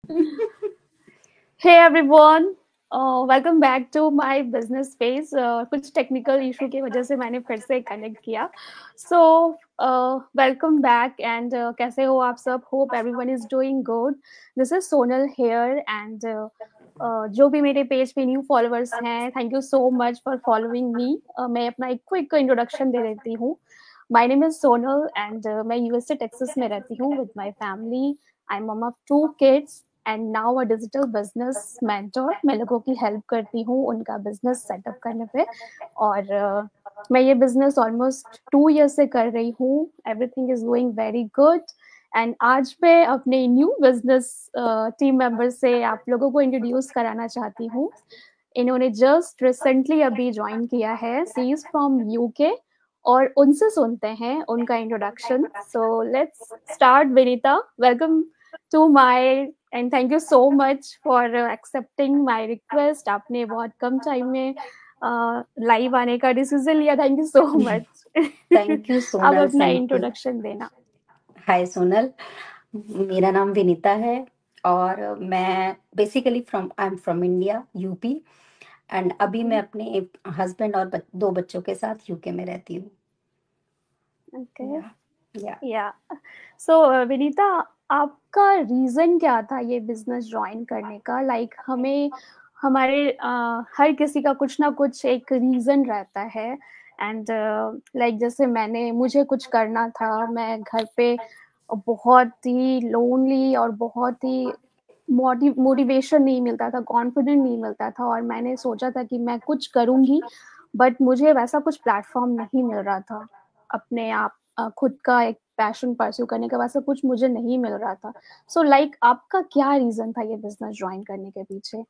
Hey everyone, welcome back to my business space. कुछ technical issue की वजह से मैंने फिर से कनेक्ट किया. So welcome back and कैसे हो आप सब? Hope everyone is doing good. This is Sonal here and जो भी मेरे पेज पे न्यू फॉलोअर्स हैं, thank you so much for following me. मैं अपना एक क्विक इंट्रोडक्शन दे देती हूँ. My name is Sonal and मैं यूएसए टेक्सास में रहती हूँ with my family. I am mum of 2 kids and now a digital business mentor. मैं लोगों की हेल्प करती हूँ उनका बिजनेस सेटअप करने पे. और मैं ये बिजनेस ऑलमोस्ट 2 ईयर से कर रही हूँ. Everything is going very good. And आज मैं अपने न्यू बिजनेस टीम मेंबर से आप लोगों को इंट्रोड्यूस कराना चाहती हूँ. इन्होंने जस्ट रिसेंटली अभी ज्वाइन किया है. सी इज फ्रॉम यूके और उनसे सुनते हैं उनका introduction. So let's start. Vinita, welcome to my and thank you so much for accepting my request. आपने बहुत कम टाइम में लाइव आने का डिसीजन लिया. Thank you so much. Thank you अब सोनल, अपना थैंक यू। इंट्रोडक्शन देना. हाय सोनल, मेरा नाम विनीता है और मैं basically I am from India, UP. And अभी मैं अपने हस्बैंड और दो बच्चों के साथ यूके में रहती हूँ। ओके. या या या. सो विनीता, आपका रीजन क्या था ये बिजनेस ज्वाइन करने का? हमें हमारे हर किसी का कुछ ना कुछ एक रीजन रहता है. एंड जैसे मुझे कुछ करना था. मैं घर पे बहुत ही लोनली और बहुत ही मोटिवेशन नहीं मिलता था, कॉन्फिडेंट नहीं मिलता था. और मैंने सोचा था कि मैं कुछ करूंगी, बट मुझे वैसा कुछ प्लेटफॉर्म नहीं मिल रहा था. अपने आप खुद का एक पैशन परस्यू करने का वैसा कुछ मुझे नहीं मिल रहा था. सो आपका क्या रीजन था ये बिजनेस ज्वाइन करने के पीछे?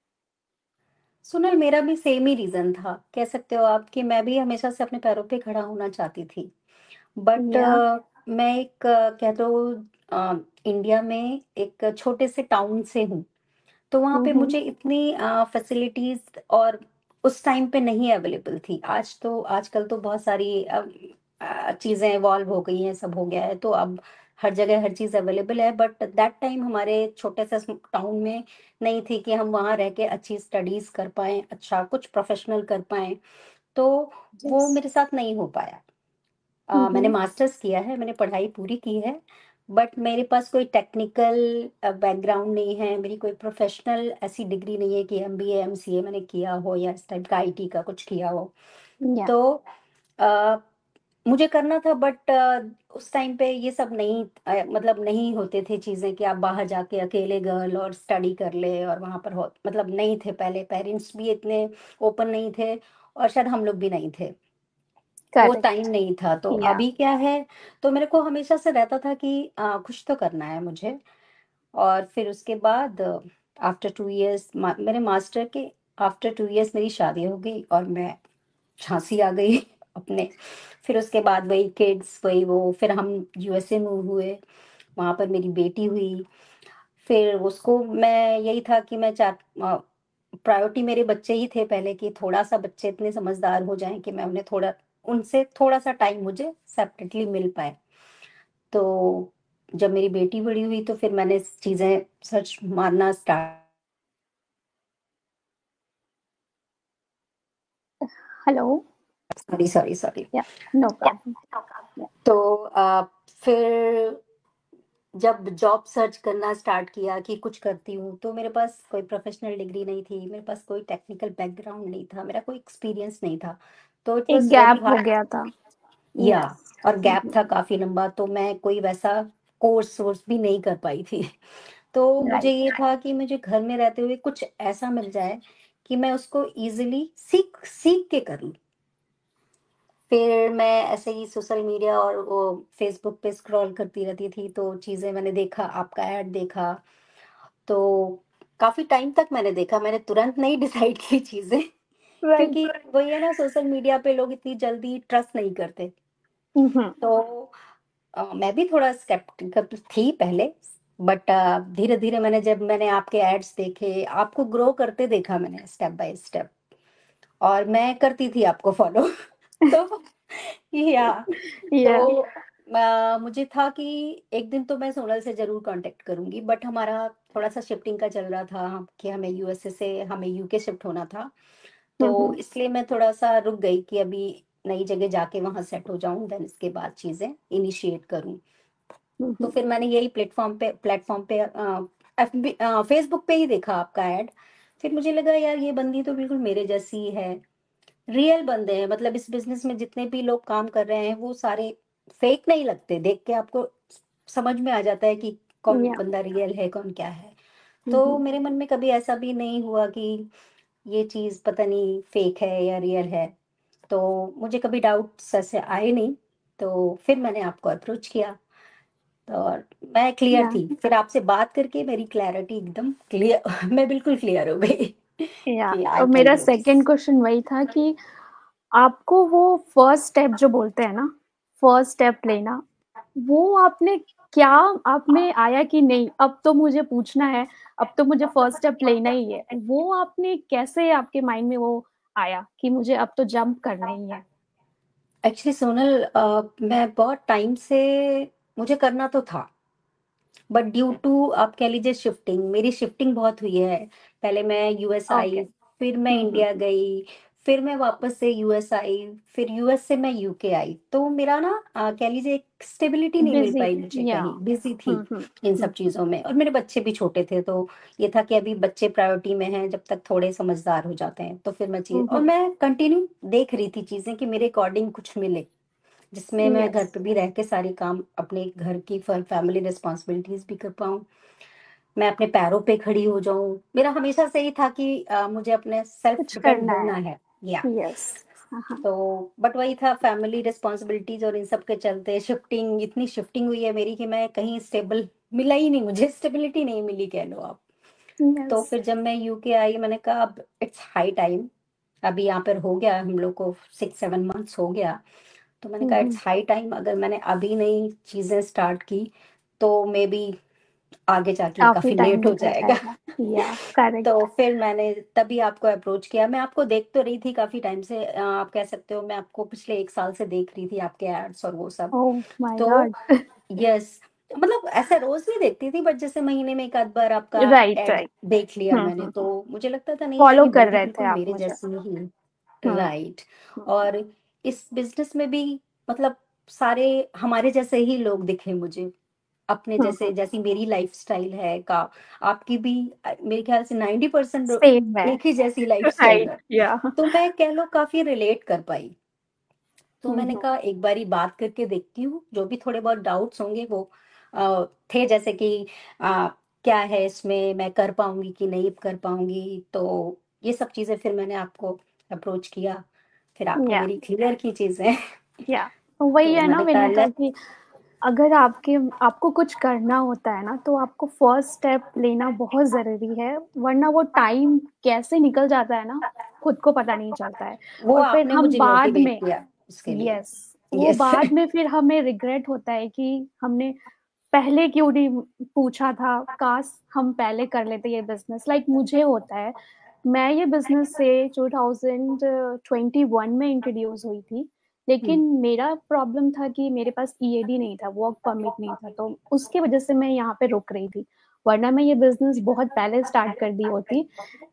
सोनल, मेरा भी सेम ही रीजन था, कह सकते हो आप, कि मैं भी हमेशा से अपने पैरों पे खड़ा होना चाहती थी। बट या. मैं एक कह दो, इंडिया में एक छोटे से टाउन से हूँ। तो वहाँ पे हम्म. मुझे इतनी फैसिलिटीज और उस टाइम पे नहीं अवेलेबल थी। आजकल तो बहुत सारी चीजें इवॉल्व हो गई हैं, सब हो गया है, तो अब हर जगह हर चीज अवेलेबल है। बट दैट टाइम हमारे छोटे से टाउन में नहीं थी कि हम वहाँ रह के अच्छी स्टडीज कर पाएं, अच्छा कुछ प्रोफेशनल कर पाएं। तो वो यस. मेरे साथ नहीं हो पाया। मैंने हम्म. मास्टर्स किया है, मैंने पढ़ाई पूरी की है। बट मेरे पास कोई टेक्निकल बैकग्राउंड नहीं है, मेरी कोई प्रोफेशनल ऐसी डिग्री नहीं है कि एमबीए एमसीए मैंने किया हो या इस टाइप का आईटी का कुछ किया हो। या. तो अ, मुझे करना था, बट उस टाइम पे ये सब नहीं, मतलब नहीं होते थे चीजें कि आप बाहर जाके अकेले गर्ल और स्टडी कर ले, और वहां पर हो मतलब नहीं थे। पहले पेरेंट्स भी इतने ओपन नहीं थे और शायद हम लोग भी नहीं थे। वो करेक्ट. टाइम नहीं था। तो या. अभी क्या है, तो मेरे को हमेशा से रहता था कि कुछ तो करना है मुझे। और फिर उसके बाद आफ्टर 2 इयर्स, मेरे मास्टर के आफ्टर 2 इयर्स मेरी शादी हो गई और मैं झांसी आ गई अपने। फिर उसके बाद वही किड्स, वही वो, फिर हम यूएसए मूव हुए, वहां पर मेरी बेटी हुई। फिर उसको मैं यही था कि मैं चार प्रायोरिटी मेरे बच्चे ही थे पहले, कि थोड़ा सा बच्चे इतने समझदार हो जाएं कि मैं उन्हें थोड़ा, उनसे थोड़ा सा टाइम मुझे सेपरेटली मिल पाए। तो जब मेरी बेटी बड़ी हुई तो फिर मैंने चीजें सर्च मारना start. Hello. Sorry sorry sorry. Yeah. No problem. Yeah. तो फिर जब जॉब सर्च करना स्टार्ट किया कि कुछ करती हूँ, तो मेरे पास कोई प्रोफेशनल डिग्री नहीं थी, मेरे पास कोई टेक्निकल बैकग्राउंड नहीं था, मेरा कोई एक्सपीरियंस नहीं था। तो इट एक वाज वेरी गैप हो हार्ड। गया था. या यस. और गैप था काफी लंबा, तो मैं कोई वैसा कोर्स भी नहीं कर पाई थी। तो मुझे राइट. ये था कि मुझे घर में रहते हुए कुछ ऐसा मिल जाए कि मैं उसको इजीली सीख सीख के करूँ। फिर मैं ऐसे ही सोशल मीडिया और वो फेसबुक पे स्क्रॉल करती रहती थी, तो चीज़ें मैंने देखा, आपका ऐड देखा। तो काफ़ी टाइम तक मैंने देखा, मैंने तुरंत नहीं डिसाइड की चीज़ें। राइट. क्योंकि वही है ना, सोशल मीडिया पे लोग इतनी जल्दी ट्रस्ट नहीं करते। हम्म. तो मैं भी थोड़ा स्केप्टिकल थी पहले। बट धीरे धीरे मैंने आपके एड्स देखे, आपको ग्रो करते देखा मैंने स्टेप बाय स्टेप, और मैं करती थी आपको फॉलो। तो या तो या. मुझे था कि एक दिन तो मैं सोनल से जरूर कांटेक्ट करूंगी, बट हमारा थोड़ा सा शिफ्टिंग का चल रहा था कि हमें यूएसए से हमें यूके शिफ्ट होना था, तो हम्म। इसलिए मैं थोड़ा सा रुक गई कि अभी नई जगह जाके वहां सेट हो जाऊं, देन इसके बाद चीजें इनिशिएट करूं। तो हम्म। फिर मैंने यही प्लेटफॉर्म पे फेसबुक पे ही देखा आपका ऐड। फिर मुझे लगा यार ये बंदी तो बिल्कुल मेरे जैसी ही है, रियल बंदे हैं, मतलब इस बिजनेस में जितने भी लोग काम कर रहे हैं वो सारे फेक नहीं लगते, देख के आपको समझ में आ जाता है कि कौन या। बंदा रियल है कौन क्या है। तो मेरे मन में कभी ऐसा भी नहीं हुआ कि ये चीज पता नहीं फेक है या रियल है, तो मुझे कभी डाउट्स ऐसे आए नहीं। तो फिर मैंने आपको अप्रोच किया, तो और मैं क्लियर या। थी, फिर आपसे बात करके मेरी क्लैरिटी एकदम क्लियर मैं बिल्कुल क्लियर हो गई या। कि आई और कैन मेरा डू दिस। सेकंड क्वेश्चन वही था कि आपको वो फर्स्ट स्टेप जो बोलते हैं ना, फर्स्ट स्टेप लेना, वो आपने क्या, आप में आया कि नहीं अब तो मुझे पूछना है, अब तो मुझे फर्स्ट स्टेप लेना ही है, वो आपने कैसे, आपके माइंड में वो आया कि मुझे अब तो जंप करना ही है? एक्चुअली सोनल, मैं बहुत टाइम से मुझे करना तो था, बट ड्यू टू आप कह लीजिए शिफ्टिंग, मेरी शिफ्टिंग बहुत हुई है। पहले मैं यूएस ओके। आई, फिर मैं इंडिया गई, फिर मैं वापस से यूएस आई, फिर यूएस से मैं यूके आई, तो मेरा ना कह लीजिए एक स्टेबिलिटी नहीं मिल बिजी। पाई मुझे, या। कहीं बिजी थी हम्म। इन सब चीजों में, और मेरे बच्चे भी छोटे थे, तो ये था कि अभी बच्चे प्रायोरिटी में हैं, जब तक थोड़े समझदार हो जाते हैं तो फिर मैं चीज, और मैं कंटिन्यू देख रही थी चीजें कि मेरे अकॉर्डिंग कुछ मिले, जिसमें मैं घर यस। पे भी रह के सारी काम अपने घर की फैमिली रिस्पॉन्सिबिलिटीज भी कर पाऊँ, मैं अपने पैरों पे खड़ी हो जाऊं। मेरा हमेशा से ही था कि मुझे अपने सेल्फ कुछ डिपेंड करना होना है। है, या यस। हाँ। तो बट वही था, फैमिली रिस्पॉन्सिबिलिटीज और इन सब के चलते शिफ्टिंग, इतनी शिफ्टिंग हुई है मेरी कि मैं कहीं स्टेबल मिला ही नहीं, मुझे स्टेबिलिटी नहीं मिली कह लो आप। तो यस। फिर जब मैं यूके आई, मैंने कहा अब इट्स हाई टाइम, अभी यहाँ पर हो गया हम लोग को 6-7 मंथ्स हो गया, तो मैंने कहा इट्स हाई टाइम, अगर मैंने अभी नई चीजें स्टार्ट की तो मे बी आगे जाके काफी काफी टाइम लेट हो निकल जाएगा जाएगा। या। तो करेक्ट। फिर मैंने तभी आपको अप्रोच किया। मैं आपको देख तो रही थी काफी टाइम से, आप कह सकते हो मैं आपको पिछले 1 साल से देख रही थी, आपके एड्स और वो सब। ओह माय तो गॉड। यस, मतलब ऐसे रोज नहीं देखती थी, बट जैसे महीने में एक आध बार आपका राइट, एड राइट। देख लिया हम्म। मैंने, तो मुझे लगता था नहीं यार फॉलो ये कर बंदी रहे थे बिल्कुल आप मेरे मुझे। जैसी ही, हम्म। राइट। और इस बिजनेस में भी मतलब सारे हमारे जैसे ही लोग दिखे मुझे, अपने जैसे, जैसी मेरी लाइफस्टाइल है का, आपकी भी मेरे ख्याल से 90% सेम है। एक ही जैसी लाइफस्टाइल राइट। है, या। तो मैं कह लो काफी रिलेट कर पाई। तो मैंने हम्म। कहा एक बारी बात करके देखती हूँ, जो भी थोड़े बहुत डाउट्स होंगे वो थे, जैसे कि अ, क्या है इसमें, मैं कर पाऊंगी कि नहीं कर पाऊंगी, तो ये सब चीजें फिर मैंने आपको अप्रोच किया, फिर आपने या। मेरी क्लियर की चीजें या। वही तो है ना, मैंने कहा मैंने कहा लेट। कि अगर आपको कुछ करना होता है ना, तो आपको फर्स्ट स्टेप लेना बहुत ज़रूरी है, वरना वो टाइम कैसे निकल जाता है ना, खुद को पता नहीं चलता है। वो और फिर आपने हम मुझे बाद मोटिवेट में, किया उसके लिए। यस, वो यस बाद में फिर हमें रिग्रेट होता है कि हमने पहले क्यों नहीं पूछा था, काश हम पहले कर लेते ये बिज़नेस। लाइक मुझे होता है, मैं ये बिज़नेस से 2021 में इंट्रोड्यूस हुई थी, लेकिन मेरा प्रॉब्लम था कि मेरे पास ईएडी नहीं था, वर्क परमिट नहीं था, तो उसकी वजह से मैं यहाँ पे रुक रही थी, वरना मैं ये बिज़नेस बहुत पहले स्टार्ट कर दी होती।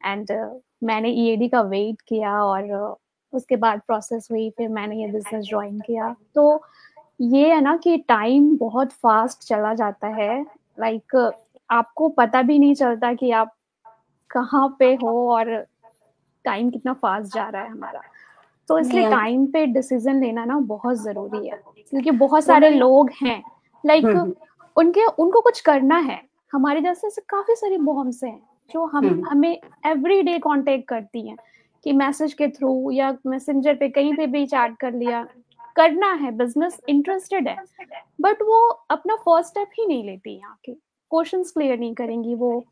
एंड मैंने ईएडी का वेट किया, और उसके बाद प्रोसेस हुई, फिर मैंने ये बिज़नेस जॉइन किया। तो ये है ना कि टाइम बहुत फास्ट चला जाता है। लाइक आपको पता भी नहीं चलता कि आप कहाँ पे हो, और टाइम कितना फास्ट जा रहा है हमारा। तो इसलिए नहीं टाइम पे डिसीजन लेना ना बहुत ज़रूरी है, क्योंकि बहुत सारे सोनल। लोग हैं, लाइक हम्म उनके उनको कुछ करना है। हमारे जैसे ऐसे काफ़ी सारी मॉम्स हैं, जो हम्म हमें एवरीडे कॉन्टैक्ट करती हैं, कि मैसेज के थ्रू या मैसेंजर पे कहीं पे भी चैट कर लिया, करना है बिज़नेस, इंटरेस्टेड है, बट वो अपना फर्स्ट स्टेप ही नहीं लेती यहाँ के, क्वेश्चंस क्लियर नहीं करेंगी वो,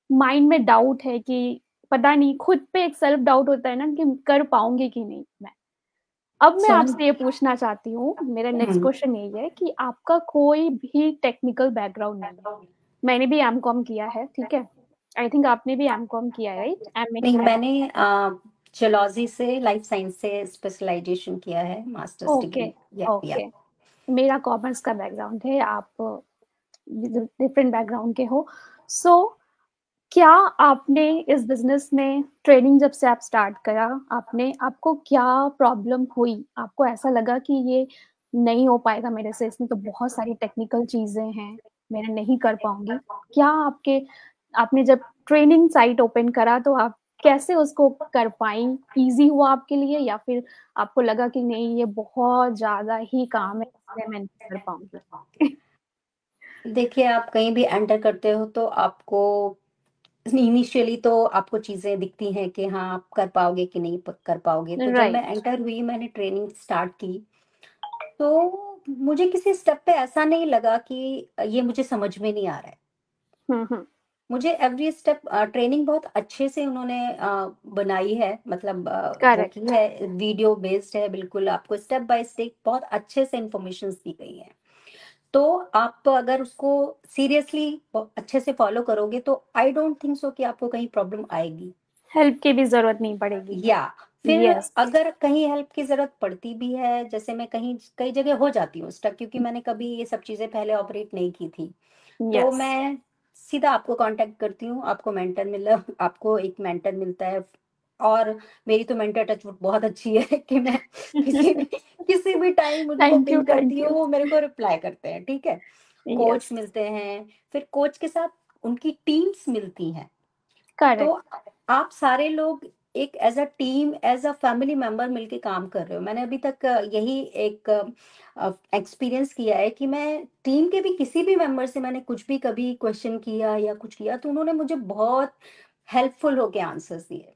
माइंड में डाउट है कि पता नहीं, खुद पे एक सेल्फ डाउट होता है ना कि कर पाऊंगी कि नहीं मैं। अब मैं सोनल। आपसे ये पूछना चाहती हूँ, मेरा नेक्स्ट हम्म क्वेश्चन यही है कि आपका कोई भी टेक्निकल बैकग्राउंड नहीं है। मैंने भी एमकॉम किया है, ठीक है, आई थिंक आपने भी एमकॉम किया है, राइट, एमए नहीं, किया है। मैंने जियोलॉजी से लाइफ साइंस से स्पेशलाइजेशन किया है, मास्टर्स ओके। डिग्री। या ओके। मेरा कॉमर्स का बैकग्राउंड है, आप डिफरेंट बैकग्राउंड के हो। सो क्या आपने इस बिज़नेस में ट्रेनिंग जब से आप स्टार्ट करा, आपने आपको क्या प्रॉब्लम हुई? आपको ऐसा लगा कि ये नहीं हो पाएगा मेरे से, इसमें तो बहुत सारी टेक्निकल चीज़ें हैं, मैं नहीं कर पाऊँगी। क्या आपके आपने जब ट्रेनिंग साइट ओपन करा तो आप कैसे उसको कर पाईं? ईज़ी हुआ आपके लिए या फिर आपको लगा कि नहीं ये बहुत ज़्यादा ही काम है, इसलिए मैं नहीं कर पाऊँगी? देखिए, आप कहीं भी एंटर करते हो तो आपको इनिशियली तो आपको चीज़ें दिखती हैं कि हाँ, आप कर पाओगे कि नहीं कर पाओगे। तो जब मैं राइट। एंटर हुई, मैंने ट्रेनिंग स्टार्ट की, तो मुझे किसी स्टेप पे ऐसा नहीं लगा कि ये मुझे समझ में नहीं आ रहा है। हुँ, हुँ। मुझे एवरी स्टेप ट्रेनिंग बहुत अच्छे से उन्होंने बनाई है, मतलब वो की करेक्ट। है, वीडियो बेस्ड है, बिल्कुल आपको स्टेप बाय स्टेप बहुत अच्छे से इन्फॉर्मेशन दी गई है। तो आप अगर उसको सीरियसली अच्छे से फॉलो करोगे तो आई डोंट थिंक सो कि आपको कहीं प्रॉब्लम आएगी। हेल्प की भी ज़रूरत नहीं पड़ेगी। या फिर यस, अगर कहीं हेल्प की ज़रूरत पड़ती भी है, जैसे मैं कहीं कई जगह हो जाती हूँ स्टक, क्योंकि मैंने कभी ये सब चीज़ें पहले ऑपरेट नहीं की थी। तो यस। मैं सीधा आपको कांटेक्ट करती हूँ, आपको मेंटर मिला आपको एक मेंटर मिलता है। और मेरी तो मेंटर टचवुड बहुत अच्छी है कि मैं किसी भी टाइम उनको थैंक यू, पिंग करती थैंक हूँ, यू। वो मेरे को रिप्लाई करते हैं, ठीक है? कोच यस, मिलते हैं, फिर कोच के साथ उनकी टीम्स मिलती हैं। तो करेक्ट। आप सारे लोग एक as a team, as a family member मिलके काम कर रहे हो। मैंने अभी तक यही एक एक्सपीरियंस किया है कि मैं टीम के भी किसी भी मेंबर से मैंने कुछ भी कभी क्वेश्चन किया या कुछ किया, तो उन्होंने मुझे बहुत हेल्पफुल होके आंसर्स दिए।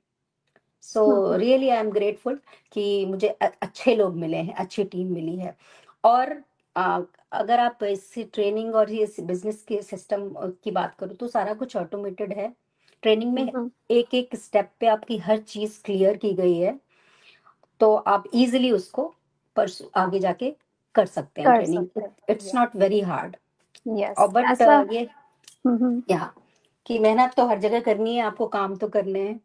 हुँ, सो हुँ। रियली आई एम ग्रेटफुल कि मुझे अच्छे लोग मिले हैं, अच्छी टीम मिली है। और अ, अगर आप इस ट्रेनिंग और ये इस बिजनेस के सिस्टम की बात करूँ तो सारा कुछ ऑटोमेटेड है। ट्रेनिंग हुँ, में हुँ। एक एक स्टेप पे आपकी हर चीज क्लियर की गई है, तो आप इजीली उसको परसू आगे जाके कर सकते हैं कर ट्रेनिंग। सकते हैं। इट्स या नॉट वेरी हार्ड। और यस, बट ऐसा। ये हुँ, हुँ। यहाँ कि मेहनत तो हर जगह करनी है, आपको काम तो करने हैं।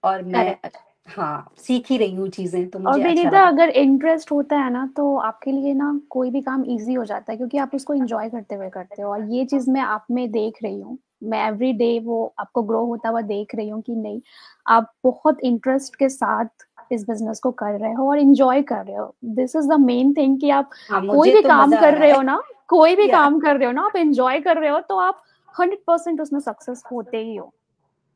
और मैं करेक्ट। हाँ, सीख ही रही हूँ चीजें, तो और मुझे अच्छा विनीता लगा। अगर इंटरेस्ट होता है ना तो आपके लिए ना कोई भी काम इजी हो जाता है क्योंकि आप उसको एंजॉय करते हुए करते हो और ये चीज मैं आप में देख रही हूँ। मैं एवरी डे वो आपको ग्रो होता हुआ देख रही हूँ कि नहीं, आप बहुत इंटरेस्ट के साथ इस बिजनेस को कर रहे हो और एंजॉय कर रहे हो। This is the main thing कि आप हाँ, कोई मुझे भी तो काम मजा आ कर रहा रहे है। हो ना, कोई भी या काम कर रहे हो ना, आप एंजॉय कर रहे हो तो आप 100% उसमें सक्सेस होते ही हो।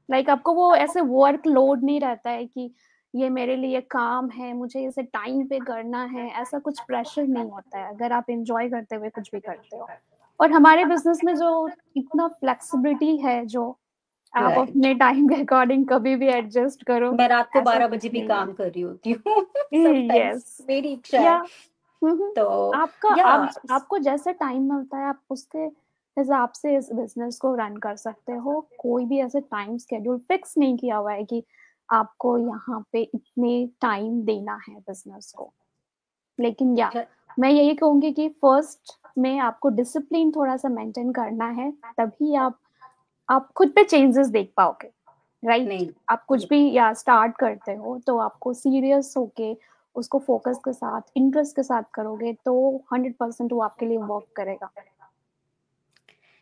लाइक आपको वो ऐसे वर्क लोड नहीं रहता है कि ये मेरे लिए काम है, मुझे इसे टाइम पे करना है, ऐसा कुछ प्रेशर नहीं होता है अगर आप एंजॉय करते हुए कुछ भी करते हो। और हमारे बिजनेस में जो इतना फ्लेक्सिबिलिटी है, जो आप राइट, अपने टाइम के अकॉर्डिंग कभी भी एडजस्ट करो, मैं रात को ऐसा 12 कुछ बजे भी नहीं है। काम कर रही होती हूँ समटाइम्स, यस। मेरी इच्छा या है। तो आपका या आप आपको जैसे टाइम मिलता है आप उसके हिसाब से इस बिजनेस को रन कर सकते हो। कोई भी ऐसे टाइम शेड्यूल फिक्स नहीं किया हुआ है कि आपको यहाँ पे इतने टाइम देना है बिजनेस को। लेकिन या मैं यही कहूंगी कि फर्स्ट में आपको डिसिप्लिन थोड़ा सा मेंटेन करना है, तभी आप खुद पे चेंजेस देख पाओगे। राइट? नहीं, आप कुछ भी या स्टार्ट करते हो तो आपको सीरियस होके उसको फोकस के साथ इंटरेस्ट के साथ करोगे तो 100% वो आपके लिए वर्क करेगा।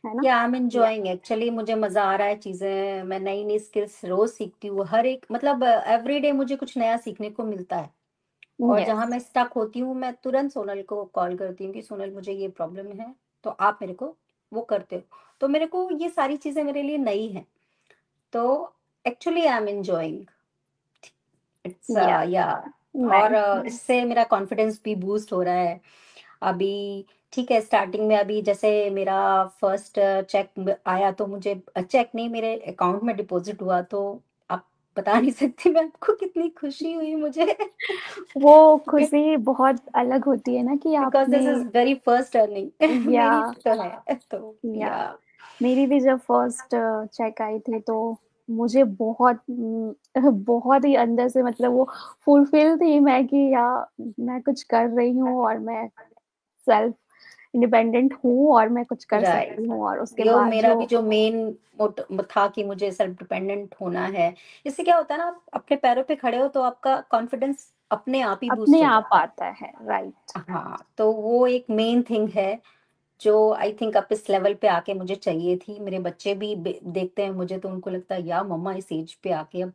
है ना? या आई एम या एंजॉयिंग, एक्चुअली मुझे मजा आ रहा है। चीजें मैं नई नई स्किल्स रोज सीखती हूँ, हर एक मतलब एवरी डे मुझे कुछ नया सीखने को मिलता है। और यस। जहां मैं स्टक होती हूँ, मैं तुरंत सोनल को कॉल करती हूँ कि सोनल मुझे ये प्रॉब्लम है, तो आप मेरे को वो करते हो। तो मेरे को ये सारी चीजें मेरे लिए नई हैं। तो actually I am enjoying it's या या। और नाइस, नाइस। इससे मेरा कॉन्फिडेंस भी बूस्ट हो रहा है अभी। ठीक है, स्टार्टिंग में अभी जैसे मेरा फर्स्ट चेक आया, तो मुझे चेक नहीं, मेरे अकाउंट में डिपॉजिट हुआ, तो आप बता नहीं सकती मैं आपको कितनी खुशी हुई मुझे वो खुशी बहुत अलग होती है ना कि बिकॉज आपने। This is very first earning या मेरी तो है तो। या या मेरी भी जब फर्स्ट चेक आई थी तो मुझे बहुत बहुत ही अंदर से मतलब वो फुलफिल थी मैं कि या मैं कुछ कर रही हूँ और मैं सेल्फ इंडिपेंडेंट हूँ और मैं कुछ कर राइट, सकती हूँ और उसके यो बाद मेरा जो भी जो मेन मोट था कि मुझे सेल्फ डिपेंडेंट होना है। इससे क्या होता है ना, आप अपने पैरों पे खड़े हो तो आपका कॉन्फिडेंस अपने आप ही अपने बूस्ट हो आप जाता है। आता है। राइट। हाँ, तो वो एक मेन थिंग है। जो आई थिंक अब इस लेवल पे आके मुझे चाहिए थी। मेरे बच्चे भी देखते हैं मुझे तो उनको लगता है यार मम्मा इस एज पे आके अब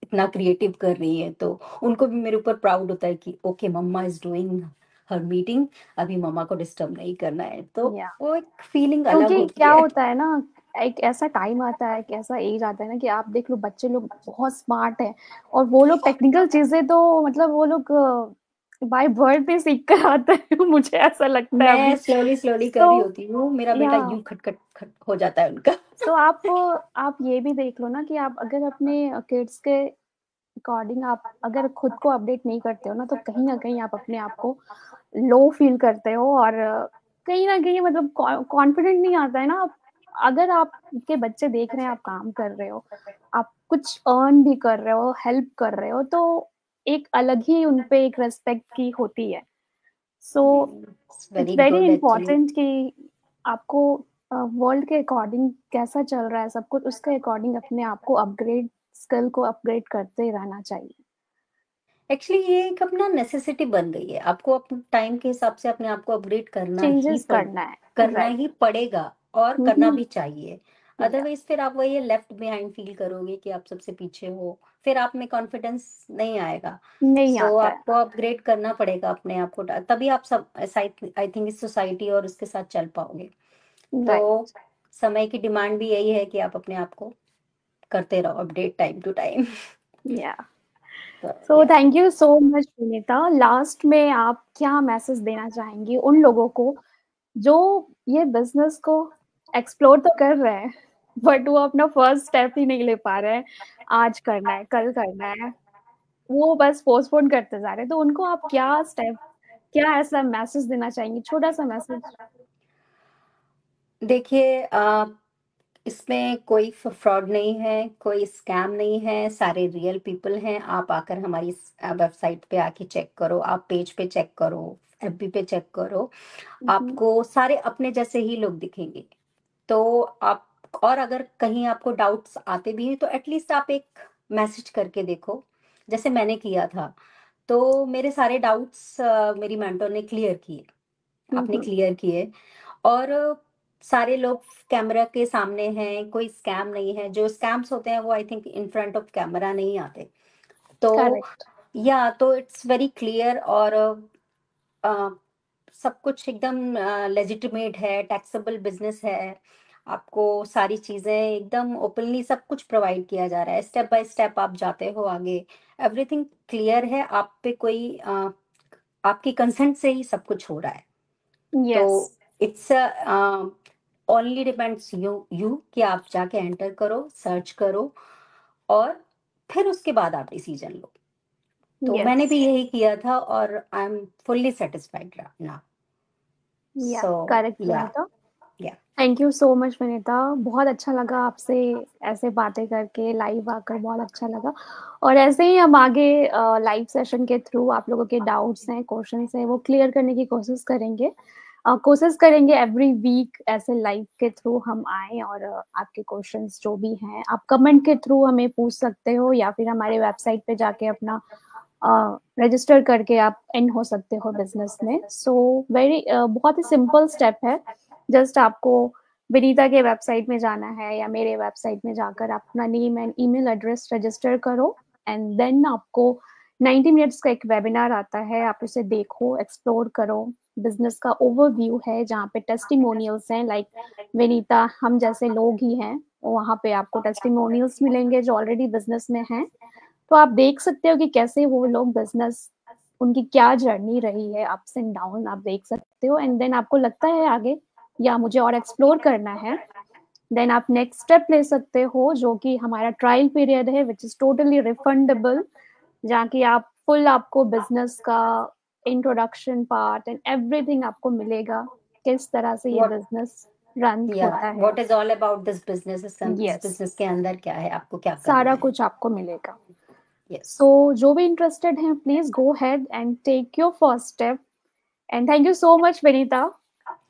इतना क्रिएटिव कर रही है, तो उनको भी मेरे ऊपर प्राउड होता है कि okay mama is doing her meeting, अभी मम्मा को डिस्टर्ब नहीं करना है, तो या वो एक फीलिंग अलग क्योंकि होती क्या है। होता है ना, एक ऐसा टाइम आता है, एक ऐसा एज आता है ना कि आप देख लो बच्चे लोग बहुत स्मार्ट हैं और वो लोग टेक्निकल चीजें तो मतलब वो लोग बाय बर्थ ही सीख कर आते हैं मुझे ऐसा लगता है मैं अभी। स्लोली स्लोली कर तो रही होती हूँ, मेरा या बेटा यूं खट खट खट हो जाता है उनका। तो आप ये भी देख लो ना कि आप अगर अपने किड्स के अकॉर्डिंग आप अगर खुद को अपडेट नहीं करते हो ना कहीं आप अपने आप को लो फील करते हो और कहीं ना कहीं मतलब कॉन्फिडेंट नहीं आता है ना अगर आपके बच्चे देख रहे हैं आप काम कर रहे हो, आप कुछ अर्न भी कर रहे हो, हेल्प कर रहे हो, तो एक अलग ही उनपे एक रेस्पेक्ट की होती है। So it's very very good actually. Important कि आपको वर्ल्ड के अकॉर्डिंग कैसा चल रहा है सब कुछ उसके अकॉर्डिंग अपने आप को अपग्रेड स्किल को अपग्रेड करते रहना चाहिए। एक्चुअली ये एक अपना नेसेसिटी बन गई है, आपको अपने टाइम के हिसाब से अपने आप को अपग्रेड चेंजेस करना है। करना राइट। ही पड़ेगा, और करना हम्म। भी चाहिए। या अदरवाइज फिर आप वही लेफ्ट बिहाइंड फील करोगे कि आप सबसे पीछे हो, फिर आप में कॉन्फिडेंस नहीं आएगा। नहीं सो आता है। आपको अपग्रेड करना पड़ेगा अपने आप को, तभी आप सब आई थिंक इस सोसाइटी और उसके साथ चल पाओगे। तो राइट। समय की डिमांड भी यही है कि आप अपने आप को करते रहो अपडेट टाइम टू टाइम। या तो सो या thank you so much Vinita. Last में आप क्या मैसेज देना चाहेंगी उन लोगों को जो ये बिजनेस को एक्सप्लोर तो कर रहे हैं बट वो अपना फर्स्ट स्टेप ही नहीं ले पा रहे हैं, आज करना है कल करना है, वो बस पोस्टपोन करते जा रहे हैं, तो उनको आप क्या स्टेप क्या ऐसा मैसेज देना चाहेंगी, छोटा सा मैसेज। देखिए, इसमें कोई फ्रॉड नहीं है, कोई स्कैम नहीं है, सारे रियल पीपल हैं। आप आकर हमारी वेबसाइट पे आके चेक करो, आप पेज पे चेक करो, एफबी पे चेक करो, आपको सारे अपने जैसे ही लोग दिखेंगे। तो आप, और अगर कहीं आपको डाउट्स आते भी हैं तो एटलीस्ट आप एक मैसेज करके देखो, जैसे मैंने किया था। तो मेरे सारे डाउट्स मेरी मेंटर ने क्लियर किए, आपने क्लियर किए। और सारे लोग कैमरा के सामने हैं, कोई स्कैम नहीं है। जो स्कैम्स होते हैं वो I think in front of camera नहीं आते। तो करेक्ट। या तो इट्स वेरी क्लियर, और अ, सब कुछ एकदम लेजिटिमेट है, टैक्सेबल बिजनेस है। आपको सारी चीजें एकदम ओपनली सब कुछ प्रोवाइड किया जा रहा है, स्टेप बाय स्टेप आप जाते हो आगे। एवरीथिंग क्लियर है, आप पे कोई आपकी कंसेंट से ही सब कुछ हो रहा है। तो yes. It's only depends you कि आप जाके एंटर करो, सर्च करो, और फिर उसके बाद आप डिसीजन लो। तो मैंने यस। भी यही किया था, और I am fully satisfied now. या सो करेक्ट या विनीता। या thank you so much Vinita, बहुत अच्छा लगा आपसे ऐसे बातें करके, लाइव आकर बहुत अच्छा लगा। और ऐसे ही हम आगे लाइव सेशन के थ्रू आप लोगों के डाउट्स हैं, क्वेश्चंस हैं, वो क्लियर करने की कोशिश करेंगे। कोशिश करेंगे एवरी वीक ऐसे लाइव के थ्रू हम आए और आपके क्वेश्चंस जो भी हैं आप कमेंट के थ्रू हमें पूछ सकते हो या फिर हमारे वेबसाइट पे जाके अपना रजिस्टर करके आप इन हो सकते हो बिजनेस में। सो वेरी बहुत ही सिंपल स्टेप है, जस्ट आपको विनीता के वेबसाइट में जाना है या मेरे वेबसाइट में जाकर आप अपना name and email address register करो एंड देन आपको 90 मिनट्स का एक वेबिनार आता है, आप उसे देखो, एक्सप्लोर करो। बिजनेस का ओवरव्यू है जहाँ पे टेस्टिमोनियल्स हैं, लाइक विनीता हम जैसे लोग ही हैं, वहाँ पे आपको टेस्टिमोनियल्स मिलेंगे जो ऑलरेडी बिजनेस में हैं। तो आप देख सकते हो कि कैसे वो लोग बिजनेस, उनकी क्या जर्नी रही है, अप्स एंड डाउन आप देख सकते हो एंड देन आपको लगता है आगे या मुझे और एक्सप्लोर करना है, देन आप नेक्स्ट स्टेप ले सकते हो जो कि हमारा ट्रायल पीरियड है विच इज टोटली रिफंडेबल, जहाँ की आप फुल आपको बिजनेस का इंट्रोडक्शन पार्ट एंड एवरीथिंग आपको मिलेगा, किस तरह से ये व्हाट बिजनेस रन या होता है। What is all about this business, इस यस, बिजनेस के अंदर क्या है, आपको क्या करना सारा है। कुछ आपको मिलेगा। यस। सो जो भी इंटरेस्टेड हैं please go head and take your first step and thank you so much Vinita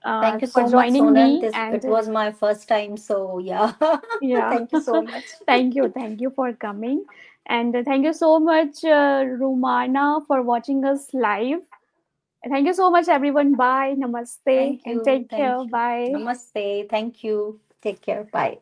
thank you for so much joining me Sonal, this and it was my first time, so yeah yeah. Thank you so much. Thank you for coming and thank you so much Rumana for watching us live. Thank you so much, everyone. Bye, namaste, thank and you, take care. Thank you. Bye. Namaste, thank you, take care, bye.